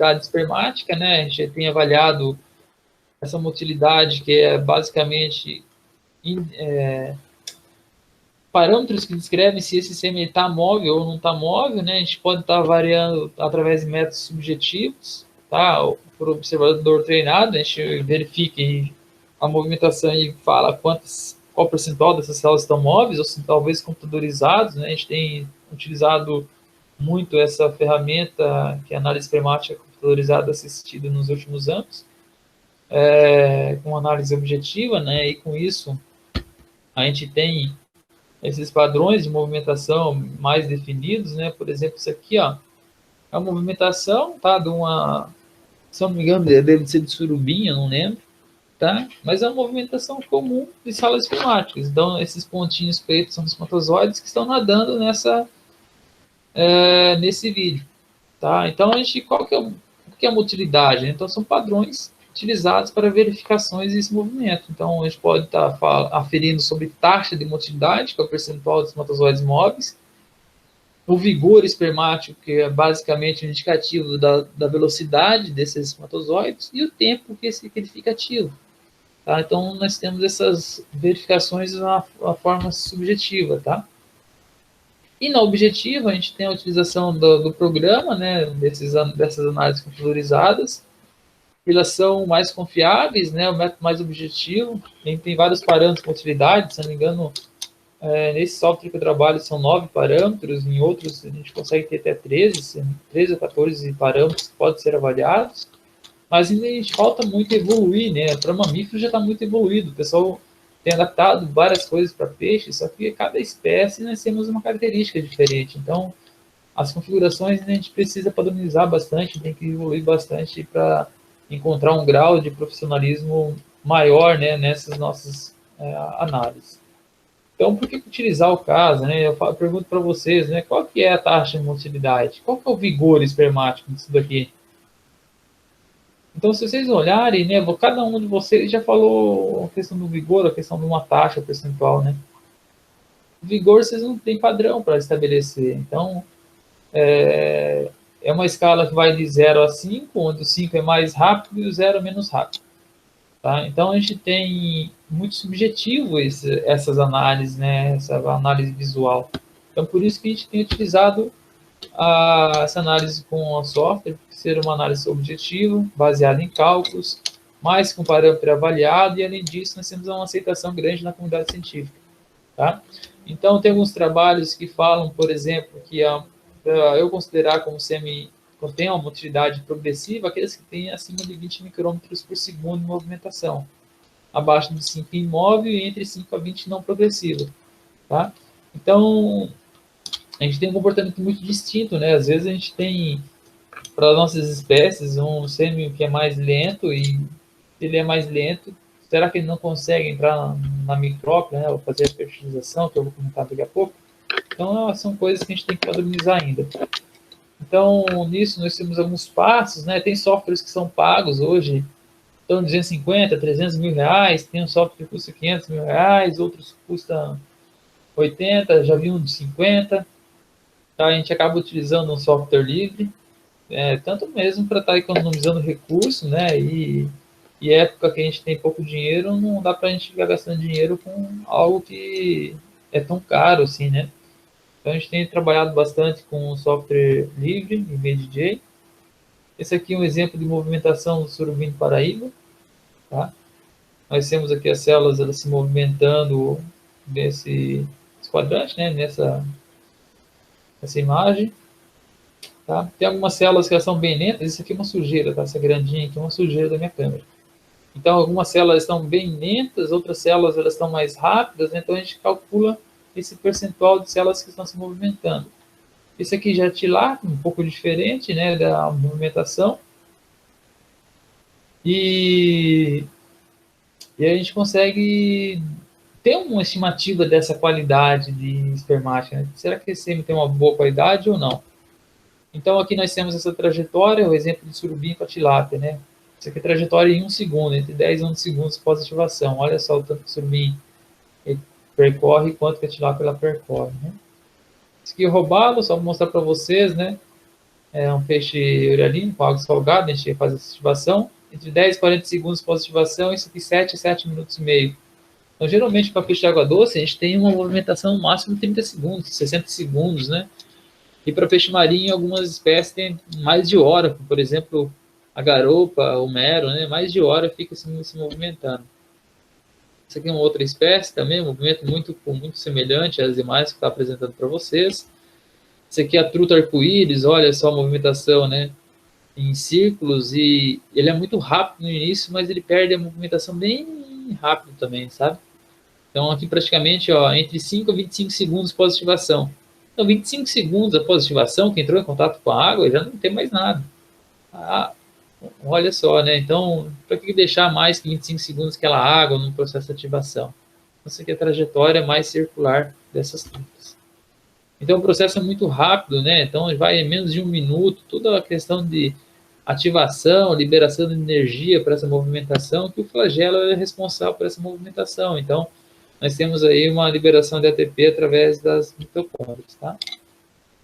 motilidade espermática, né? A gente tem avaliado essa motilidade, que é basicamente parâmetros que descrevem se esse sêmen está móvel ou não está móvel, né? A gente pode estar variando através de métodos subjetivos, tá? Por observador treinado, a gente verifica a movimentação e fala qual percentual dessas células estão móveis ou se talvez computadorizados, né? A gente tem utilizado muito essa ferramenta que é a análise espermática computadorizada assistida nos últimos anos, com análise objetiva, né? E com isso a gente tem esses padrões de movimentação mais definidos, né? Por exemplo, isso aqui, ó, é a movimentação, tá? De uma, se eu não me engano, deve ser de surubim, não lembro, tá? Mas é uma movimentação comum de salas espermáticas. Então, esses pontinhos pretos são os espermatozoides que estão nadando nesse vídeo, tá? Então, qual que é a motilidade? Então, são padrões utilizados para verificações desse movimento. Então, a gente pode estar aferindo sobre taxa de motilidade, que é o percentual dos espermatozoides móveis, o vigor espermático, que é basicamente um indicativo da velocidade desses espermatozoides, e o tempo que ele fica ativo. Tá? Então, nós temos essas verificações de uma forma subjetiva, tá? E na objetiva, a gente tem a utilização do programa, né, dessas análises computadorizadas. Elas são mais confiáveis, né, o método mais objetivo. A gente tem vários parâmetros de utilidade, se não me engano, nesse software que eu trabalho são 9 parâmetros, em outros a gente consegue ter até 13 ou 14 parâmetros que podem ser avaliados. Mas ainda a gente falta muito evoluir, né? Para mamífero já está muito evoluído. O pessoal tem adaptado várias coisas para peixe, só que cada espécie nós temos uma característica diferente. Então, as configurações a gente precisa padronizar bastante, tem que evoluir bastante para encontrar um grau de profissionalismo maior, né, nessas nossas análises. Então, por que utilizar o caso? Né? Eu pergunto para vocês, né, qual que é a taxa de motilidade? Qual que é o vigor espermático disso daqui? Então, se vocês olharem, né, cada um de vocês já falou a questão do vigor, a questão de uma taxa percentual, né? O vigor, vocês não têm padrão para estabelecer. Então, é uma escala que vai de 0 a 5, onde o 5 é mais rápido e o 0 é menos rápido. Tá? Então, a gente tem muito subjetivo essas análises, né, essa análise visual. Então, por isso que a gente tem utilizado essa análise com o software, ser uma análise objetiva, baseada em cálculos, mas com parâmetro avaliado, e além disso, nós temos uma aceitação grande na comunidade científica. Tá? Então, tem alguns trabalhos que falam, por exemplo, que eu considerar como quando tem uma motilidade progressiva, aqueles que têm acima de 20 micrômetros por segundo de movimentação, abaixo de 5 imóvel e entre 5 a 20 não progressivo. Tá? Então, a gente tem um comportamento muito distinto, né? Às vezes a gente tem, para as nossas espécies, um sêmen que é mais lento, e se ele é mais lento, será que ele não consegue entrar na micrópia, né? Ou fazer a fertilização, que eu vou comentar daqui a pouco? Então, são coisas que a gente tem que padronizar ainda. Então, nisso, nós temos alguns passos, né? Tem softwares que são pagos hoje, estão 250, 300 mil reais, tem um software que custa 500 mil reais, outros custam 80, já vi um de 50. Tá? A gente acaba utilizando um software livre, tanto mesmo para estar economizando recursos, né? E época que a gente tem pouco dinheiro, não dá para a gente ficar gastando dinheiro com algo que é tão caro assim, né? Então, a gente tem trabalhado bastante com o software livre, em BDJ. Esse aqui é um exemplo de movimentação do surubim do Paraíba. Tá? Nós temos aqui as células elas se movimentando nesse quadrante, né? Nessa imagem. Tá? Tem algumas células que elas são bem lentas. Isso aqui é uma sujeira, tá? Essa grandinha aqui é uma sujeira da minha câmera. Então, algumas células estão bem lentas, outras células elas estão mais rápidas, né? Então a gente calcula esse percentual de células que estão se movimentando. Esse aqui já é tilápia, um pouco diferente, né, da movimentação. E a gente consegue ter uma estimativa dessa qualidade de espermática. Né? Será que esse sêmen tem uma boa qualidade ou não? Então, aqui nós temos essa trajetória, o exemplo de surubim com a tilápia, né? Isso aqui é trajetória em 1 segundo, entre 10 e 11 segundos pós-ativação. Olha só o tanto que o surubim percorre e quanto que a tilápia ela percorre, né? Isso aqui é roubado, só vou mostrar para vocês, né? é um peixe uralino com água salgada, a gente faz essa ativação. Entre 10 e 40 segundos pós-ativação, isso aqui 7 a 7 minutos e meio. Então, geralmente, para peixe de água doce, a gente tem uma movimentação no máximo de 30 segundos, 60 segundos, né? E para peixe marinho, algumas espécies têm mais de hora, por exemplo, a garoupa, o mero, né? Mais de hora fica se movimentando. Essa aqui é uma outra espécie também, um movimento muito semelhante às demais que está apresentando para vocês. Esse aqui é a truta arco-íris, olha só a movimentação, né? Em círculos, e ele é muito rápido no início, mas ele perde a movimentação bem rápido também, sabe? Então, aqui praticamente, ó, entre 5 a 25 segundos pós-ativação. Então, 25 segundos após ativação, que entrou em contato com a água, já não tem mais nada. Ah, olha só, né? Então, para que deixar mais que 25 segundos aquela água no processo de ativação? Essa aqui é a trajetória mais circular dessas trutas. Então, o processo é muito rápido, né? Então, vai em menos de 1 minuto, toda a questão de ativação, liberação de energia para essa movimentação, que o flagelo é responsável por essa movimentação. Então, nós temos aí uma liberação de ATP através das mitocôndrias, tá?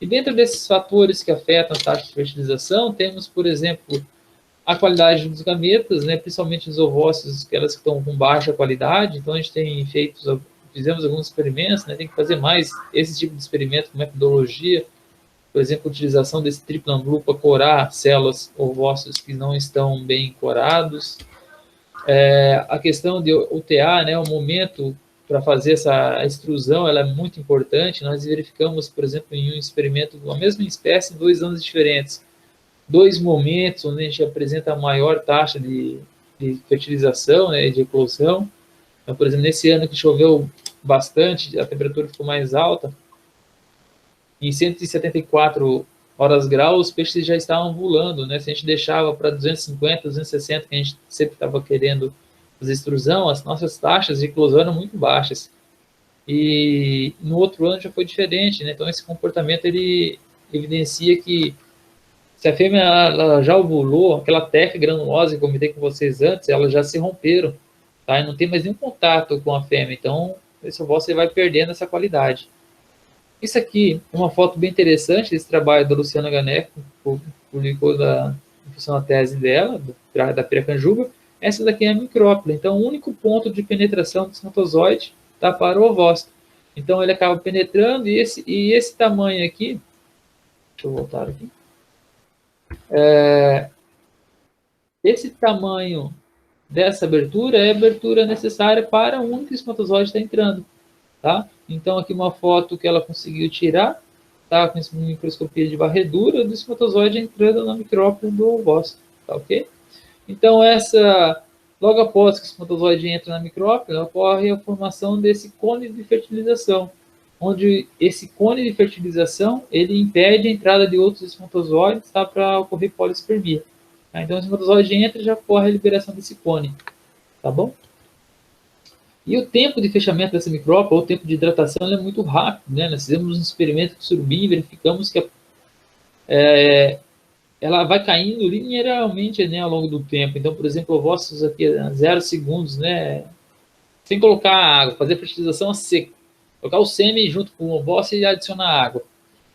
E dentro desses fatores que afetam as taxas de fertilização, temos, por exemplo, a qualidade dos gametas, né, principalmente os ovócitos, aquelas que estão com baixa qualidade. Então, a gente tem fizemos alguns experimentos, né, tem que fazer mais esse tipo de experimento com metodologia, por exemplo, a utilização desse triplan blue para corar células ovócitos que não estão bem corados. A questão de UTA, né, o momento para fazer essa extrusão, ela é muito importante. Nós verificamos, por exemplo, em um experimento com a mesma espécie em 2 anos diferentes. 2 momentos onde a gente apresenta a maior taxa de fertilização, né, de eclosão. Então, por exemplo, nesse ano que choveu bastante, a temperatura ficou mais alta, em 174 horas graus, os peixes já estavam voando, né? Se a gente deixava para 250, 260, que a gente sempre estava querendo fazer extrusão, as nossas taxas de eclosão eram muito baixas. E no outro ano já foi diferente, né? Então, esse comportamento, ele evidencia que se a fêmea ela já ovulou, aquela TEF granulosa que eu comentei com vocês antes, elas já se romperam, tá? E não tem mais nenhum contato com a fêmea, então esse ovócito vai perdendo essa qualidade. Isso aqui é uma foto bem interessante desse trabalho da Luciana Ganeco, publicou em função da tese dela, da piracanjuba. Essa daqui é a micrópila, então o único ponto de penetração do espermatozoide está para o ovócito. Então ele acaba penetrando, e esse tamanho aqui, deixa eu voltar aqui, esse tamanho dessa abertura é a abertura necessária para o único espermatozoide estar entrando, tá? Então, aqui uma foto que ela conseguiu tirar, tá? Com microscopia de varredura do espermatozoide entrando na micrópila do ovócito, tá ok? Então, logo após que o espermatozoide entra na micrópila, ocorre a formação desse cone de fertilização, onde esse cone de fertilização, ele impede a entrada de outros espermatozoides, tá? Para ocorrer polispermia. Tá? Então, o espermatozoide entra e já ocorre a liberação desse cone, tá bom? E o tempo de fechamento dessa micrópila, ou o tempo de hidratação, é muito rápido, né? Nós fizemos um experimento com surubim e verificamos que ela vai caindo linearmente, né, ao longo do tempo. Então, por exemplo, ovócitos aqui a 0 segundos, né? Sem colocar água, fazer a fertilização a seco. Colocar o sêmen junto com o ovócito e adicionar água.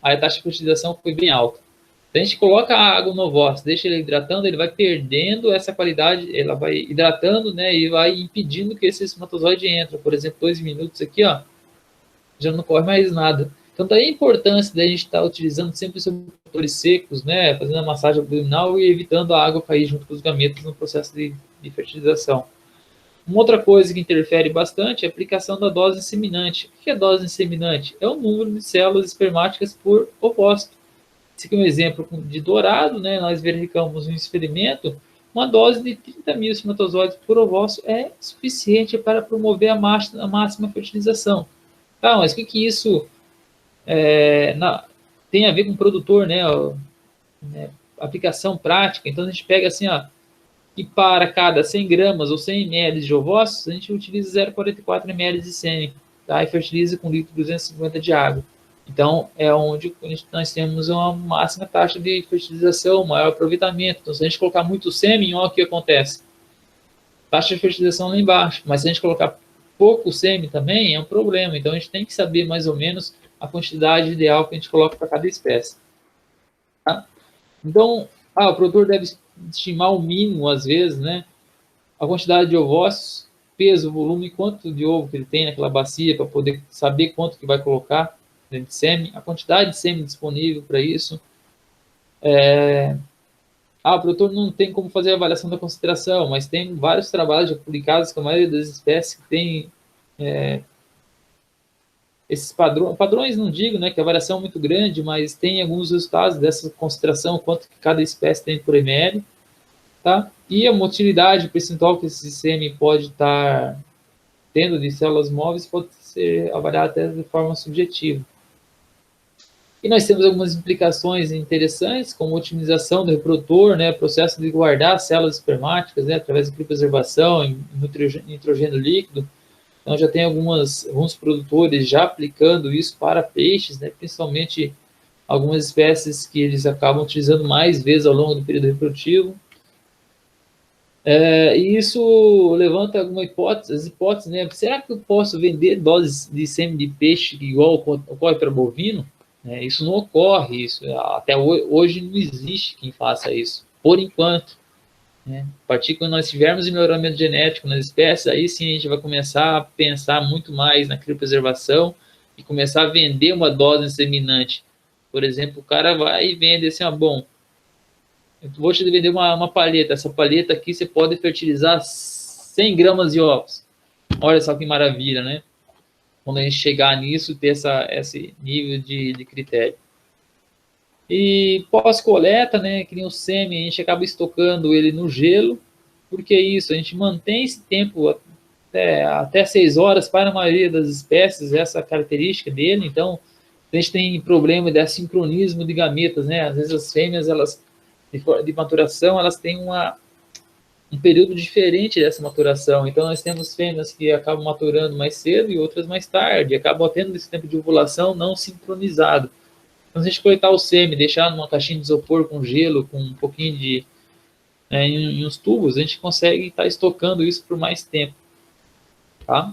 Aí a taxa de fertilização foi bem alta. Se a gente coloca a água no ovócito, deixa ele hidratando, ele vai perdendo essa qualidade, ela vai hidratando, né, e vai impedindo que esse espermatozoide entre. Por exemplo, 2 minutos aqui, ó, já não corre mais nada. Então, daí a importância da gente estar utilizando sempre os motores secos, né, fazendo a massagem abdominal e evitando a água cair junto com os gametas no processo de fertilização. Uma outra coisa que interfere bastante é a aplicação da dose inseminante. O que é dose inseminante? É o número de células espermáticas por ovócito. Esse aqui é um exemplo de dourado, né? Nós verificamos um experimento, uma dose de 30 mil espermatozoides por ovócito é suficiente para promover a máxima fertilização. Tá, mas o que isso tem a ver com o produtor, né? Aplicação prática. Então, a gente pega assim, ó, que para cada 100 gramas ou 100 ml de ovócitos, a gente utiliza 0,44 ml de sêmen, tá? E fertiliza com 1,250 de água. Então, é onde nós temos uma máxima taxa de fertilização, maior aproveitamento. Então, se a gente colocar muito sêmen, olha o que acontece. Taxa de fertilização lá embaixo. Mas se a gente colocar pouco sêmen também, é um problema. Então, a gente tem que saber mais ou menos a quantidade ideal que a gente coloca para cada espécie. Tá? Então, o produtor deve estimar o mínimo, às vezes, né, a quantidade de ovócitos, peso, volume, quanto de ovo que ele tem naquela bacia, para poder saber quanto que vai colocar de sêmen, a quantidade de sêmen disponível para isso. O produtor não tem como fazer a avaliação da concentração, mas tem vários trabalhos já publicados com a maioria das espécies que tem esses padrões não digo, né, que a variação é muito grande, mas tem alguns resultados dessa concentração, quanto que cada espécie tem por ml, tá? E a motilidade percentual que esse sêmen pode estar tendo de células móveis pode ser avaliada até de forma subjetiva. E nós temos algumas implicações interessantes, como otimização do reprodutor, né, processo de guardar células espermáticas, né, através de criopreservação, nitrogênio líquido. Então já tem alguns produtores já aplicando isso para peixes, né, principalmente algumas espécies que eles acabam utilizando mais vezes ao longo do período reprodutivo. E isso levanta alguma hipótese, né? Será que eu posso vender doses de sêmen de peixe igual ocorre para bovino? Isso não ocorre, até hoje não existe quem faça isso, por enquanto. A partir quando nós tivermos melhoramento genético nas espécies, aí sim a gente vai começar a pensar muito mais na criopreservação e começar a vender uma dose inseminante. Por exemplo, o cara vai e vende assim, bom, eu vou te vender uma palheta, essa palheta aqui você pode fertilizar 100 gramas de ovos. Olha só que maravilha, né? Quando a gente chegar nisso, ter esse nível de critério. E pós-coleta, né, que nem o sêmen, a gente acaba estocando ele no gelo, porque isso, a gente mantém esse tempo até 6 horas para a maioria das espécies, essa característica dele. Então, a gente tem problema de assincronismo de gametas, né? Às vezes as fêmeas, elas de maturação, elas têm um período diferente dessa maturação. Então, nós temos fêmeas que acabam maturando mais cedo e outras mais tarde, acabam tendo esse tempo de ovulação não sincronizado. Então, se a gente coletar o sêmen, deixar numa caixinha de isopor com gelo, com um pouquinho de em uns tubos, a gente consegue estar estocando isso por mais tempo. Tá?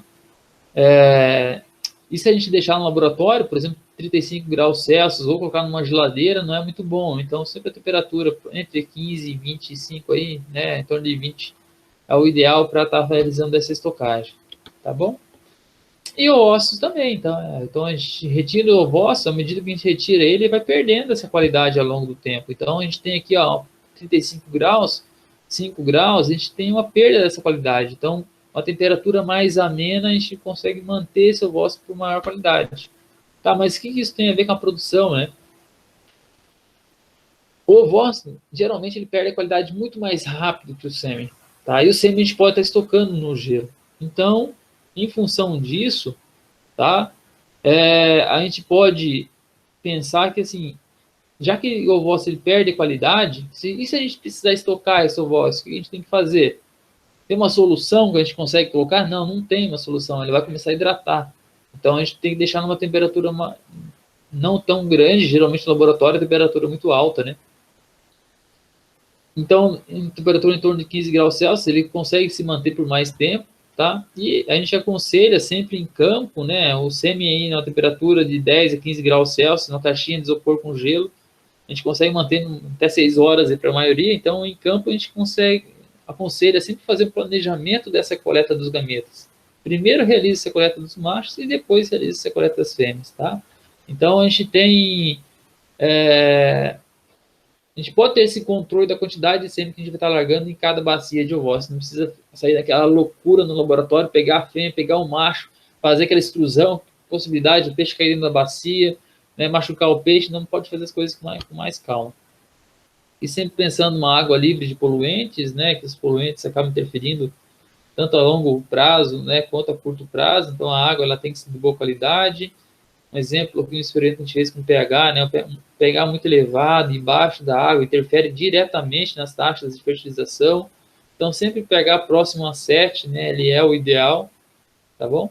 E se a gente deixar no laboratório, por exemplo, 35 graus Celsius, ou colocar numa geladeira, não é muito bom. Então, sempre a temperatura entre 15 e 25, aí, né, em torno de 20, é o ideal para estar realizando essa estocagem. Tá bom? E o ósseo também. Então, a gente retira o ósseo, à medida que a gente retira ele vai perdendo essa qualidade ao longo do tempo. Então, a gente tem aqui 35 graus, 5 graus, a gente tem uma perda dessa qualidade. Então, uma temperatura mais amena, a gente consegue manter esse ovócito por maior qualidade. Tá, mas o que isso tem a ver com a produção, né? O ovócito, geralmente, ele perde a qualidade muito mais rápido que o sêmen. Tá? E o sêmen a gente pode estar estocando no gelo. Então, em função disso, tá? A gente pode pensar que, assim, já que o ovócito ele perde qualidade, e se a gente precisar estocar esse ovócito, o que a gente tem que fazer? Tem uma solução que a gente consegue colocar? Não, não tem uma solução, ele vai começar a hidratar. Então, a gente tem que deixar numa temperatura não tão grande, geralmente no laboratório a temperatura é muito alta, né? Então, em temperatura em torno de 15 graus Celsius, ele consegue se manter por mais tempo, tá? E a gente aconselha sempre em campo, né, o sêmen aí na temperatura de 10 a 15 graus Celsius, na caixinha de isopor com gelo, a gente consegue manter até 6 horas para a maioria. Então, em campo, a gente aconselha sempre fazer um planejamento dessa coleta dos gametas. Primeiro realiza essa coleta dos machos e depois realiza essa coleta das fêmeas, tá? Então, a gente tem... a gente pode ter esse controle da quantidade de sêmen que a gente vai estar largando em cada bacia de ovócito. Não precisa sair daquela loucura no laboratório, pegar a fêmea, pegar o macho, fazer aquela extrusão, possibilidade do peixe cair dentro da bacia, né, machucar o peixe. Não pode fazer as coisas com mais calma. E sempre pensando numa água livre de poluentes, né, que os poluentes acabam interferindo tanto a longo prazo, né, quanto a curto prazo. Então, a água ela tem que ser de boa qualidade. Um exemplo, um experimento que a gente fez com pH, né, pH muito elevado, embaixo da água, interfere diretamente nas taxas de fertilização. Então, sempre pH próximo a 7, né, ele é o ideal, tá bom?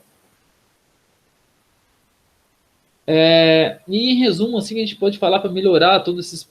E em resumo, assim, a gente pode falar para melhorar todos esses